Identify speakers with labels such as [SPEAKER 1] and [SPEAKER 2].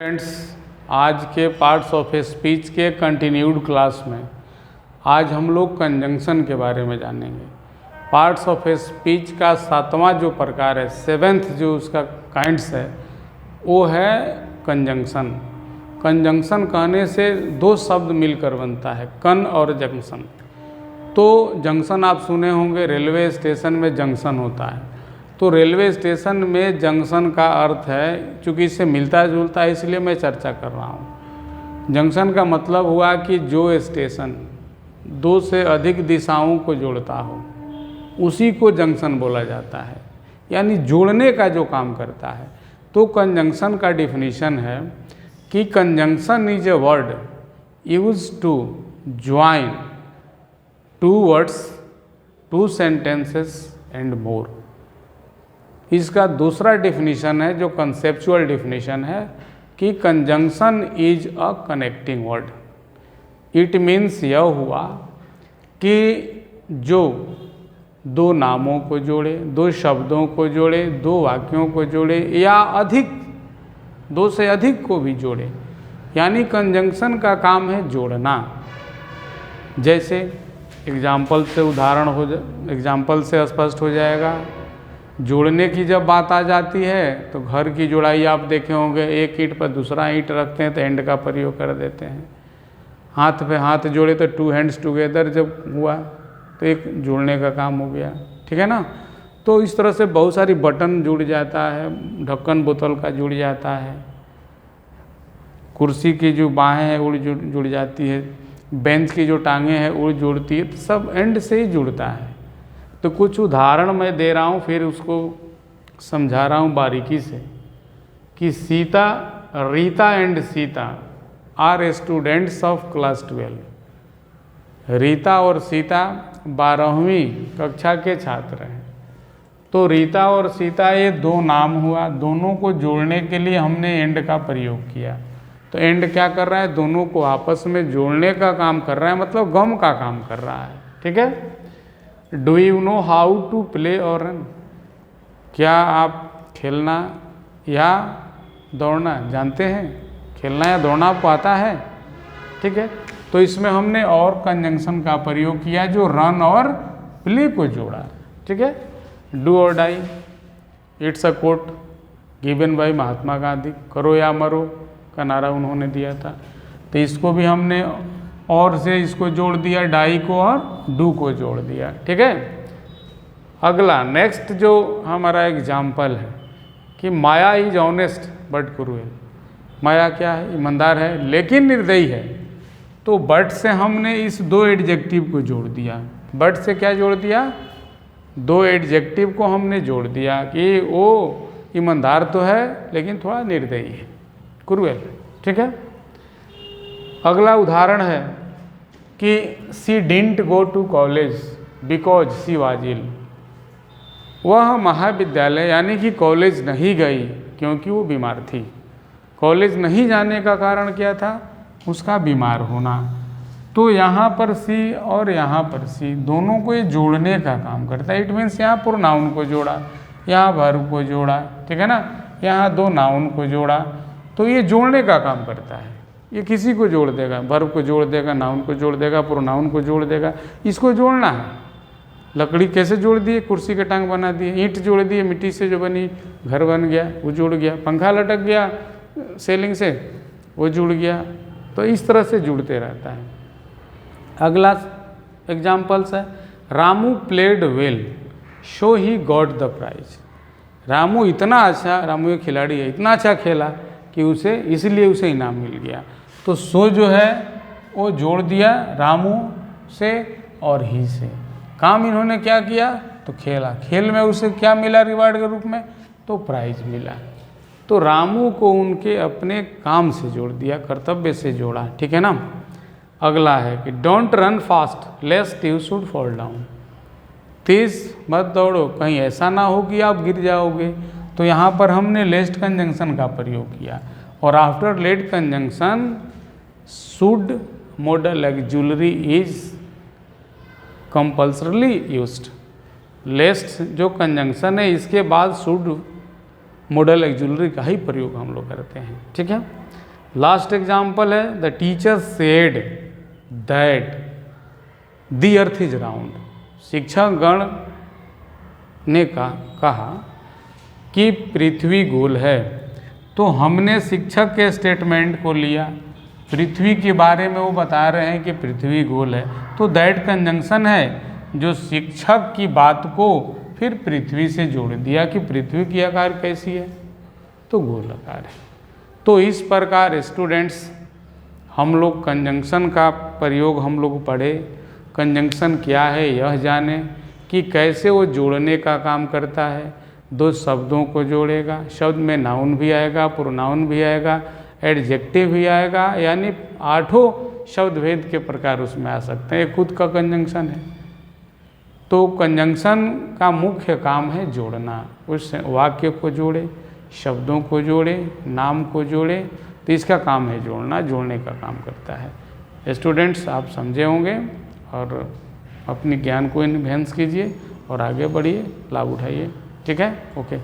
[SPEAKER 1] Friends, आज के parts of speech के कंटिन्यूड क्लास में आज हम लोग कंजंक्शन के बारे में जानेंगे। पार्ट्स ऑफ स्पीच का 7वां जो प्रकार है, 7th जो उसका काइंड्स है, वो है कंजंक्शन। कंजंक्शन कहने से दो शब्द मिलकर बनता है, कन और जंक्शन। तो जंक्शन आप सुने होंगे, रेलवे स्टेशन में जंक्शन होता है। तो रेलवे स्टेशन में जंक्शन का अर्थ है, चूँकि इससे मिलता जुलता है इसलिए मैं चर्चा कर रहा हूँ। जंक्शन का मतलब हुआ कि जो स्टेशन दो से अधिक दिशाओं को जोड़ता हो उसी को जंक्शन बोला जाता है, यानी जोड़ने का जो काम करता है। तो कंजंक्शन का डिफिनीशन है कि conjunction is a word use to join two words, two sentences and more. इसका दूसरा डिफिनीशन है जो कंसेप्चुअल डिफिनीशन है कि conjunction is a connecting word. It means यह हुआ कि जो दो नामों को जोड़े, दो शब्दों को जोड़े, दो वाक्यों को जोड़े या अधिक, दो से अधिक को भी जोड़े, यानी कंजंक्शन का काम है जोड़ना। जैसे एग्जाम्पल से स्पष्ट हो जाएगा। जोड़ने की जब बात आ जाती है तो घर की जोड़ाई आप देखे होंगे, एक ईंट पर दूसरा ईंट रखते हैं तो एंड का प्रयोग कर देते हैं। हाथ पे हाथ जोड़े तो टू हैंड्स टुगेदर जब हुआ तो एक जोड़ने का काम हो गया, ठीक है ना। तो इस तरह से बहुत सारी बटन जुड़ जाता है, ढक्कन बोतल का जुड़ जाता है, कुर्सी की जो बाहें हैं वो जुड़ जाती है, बेंच की जो टांगें हैं वो जुड़ती है, तो सब एंड से ही जुड़ता है। तो कुछ उदाहरण मैं दे रहा हूँ, फिर उसको समझा रहा हूँ बारीकी से कि Rita and Sita are students of class 12। Rita और सीता 12वीं कक्षा के छात्र हैं। तो रीता और सीता ये दो नाम हुआ, दोनों को जोड़ने के लिए हमने एंड का प्रयोग किया। तो एंड क्या कर रहा है, दोनों को आपस में जोड़ने का काम कर रहा है, मतलब गम का काम कर रहा है, ठीक है। Do you know how to play or run? क्या आप खेलना या दौड़ना जानते हैं? खेलना या दौड़ना आपको आता है, ठीक है। तो इसमें हमने और कंजंक्शन का प्रयोग किया जो रन और प्ले को जोड़ा, ठीक है। Do or die, it's a quote given by Mahatma Gandhi. करो या मरो का नारा उन्होंने दिया था। तो इसको भी हमने और से इसको जोड़ दिया, डाई को और डू को जोड़ दिया, ठीक है। अगला नेक्स्ट जो हमारा एग्जाम्पल है कि माया इज ऑनेस्ट बट क्रूएल। माया क्या है, ईमानदार है लेकिन निर्दयी है। तो बट से हमने इस दो एडजेक्टिव को जोड़ दिया। बट से क्या जोड़ दिया, दो एडजेक्टिव को हमने जोड़ दिया कि वो ईमानदार तो है लेकिन थोड़ा निर्दयी है, क्रूएल, ठीक है। अगला उदाहरण है कि she didn't go to college because she was ill. वह महाविद्यालय यानी कि कॉलेज नहीं गई क्योंकि वो बीमार थी। कॉलेज नहीं जाने का कारण क्या था, उसका बीमार होना। तो यहाँ पर सी और यहाँ पर सी दोनों को ये जोड़ने का काम करता है। इट मीन्स यहाँ प्रोनाउन को जोड़ा, यहाँ वर्ब को जोड़ा, ठीक है ना, यहाँ दो नाउन को जोड़ा। तो ये जोड़ने का काम करता है। ये किसी को जोड़ देगा, वर्ब को जोड़ देगा, नाउन को जोड़ देगा, प्रोनाउन को जोड़ देगा। इसको जोड़ना है। लकड़ी कैसे जोड़ दिए, कुर्सी के टांग बना दिए, ईंट जोड़ दिए, मिट्टी से जो बनी घर बन गया वो जुड़ गया, पंखा लटक गया सेलिंग से वो जुड़ गया। तो इस तरह से जुड़ते रहता है। अगला एग्जाम्पल्स है Ramu played well so he got the prize. Ramu इतना अच्छा, रामू एक खिलाड़ी है, इतना अच्छा खेला कि उसे इसलिए उसे इनाम मिल गया। तो सो जो है वो जोड़ दिया रामू से और ही से। काम इन्होंने क्या किया, तो खेला, खेल में उसे क्या मिला रिवार्ड के रूप में, तो प्राइज मिला। तो रामू को उनके अपने काम से जोड़ दिया, कर्तव्य से जोड़ा, ठीक है ना। अगला है कि don't run fast lest you should fall down. तेज मत दौड़ो, कहीं ऐसा ना हो कि आप गिर जाओगे। तो यहाँ पर हमने लेस्ट कंजंक्शन का प्रयोग किया। और after lest conjunction should modal auxiliary is compulsorily used. Lest जो कंजंक्शन है इसके बाद शुड मॉडल ऑक्सिलरी का ही प्रयोग हम लोग करते हैं। ठीक है। लास्ट एग्जाम्पल है the teacher said that the earth is round. शिक्षक गण ने कहा कि पृथ्वी गोल है। तो हमने शिक्षक के स्टेटमेंट को लिया, पृथ्वी के बारे में वो बता रहे हैं कि पृथ्वी गोल है, तो दैट कंजंक्शन है जो शिक्षक की बात को फिर पृथ्वी से जोड़ दिया कि पृथ्वी की आकार कैसी है, तो गोल आकार है। तो इस प्रकार स्टूडेंट्स हम लोग कंजंक्शन का प्रयोग हम लोग पढ़े, कंजंक्शन क्या है यह जाने कि कैसे वो जोड़ने का काम करता है। दो शब्दों को जोड़ेगा, शब्द में नाउन भी आएगा, प्रोनाउन भी आएगा, एडजेक्टिव भी आएगा, यानी 8 शब्द भेद के प्रकार उसमें आ सकते हैं। खुद का कंजंक्शन है। तो कंजंक्शन का मुख्य काम है जोड़ना, उस वाक्य को जोड़े, शब्दों को जोड़े, नाम को जोड़े, तो इसका काम है जोड़ना, जोड़ने का काम करता है। स्टूडेंट्स आप समझे होंगे और अपने ज्ञान को इन्हेंस कीजिए और आगे बढ़िए, लाभ उठाइए। ठीक है, ओके।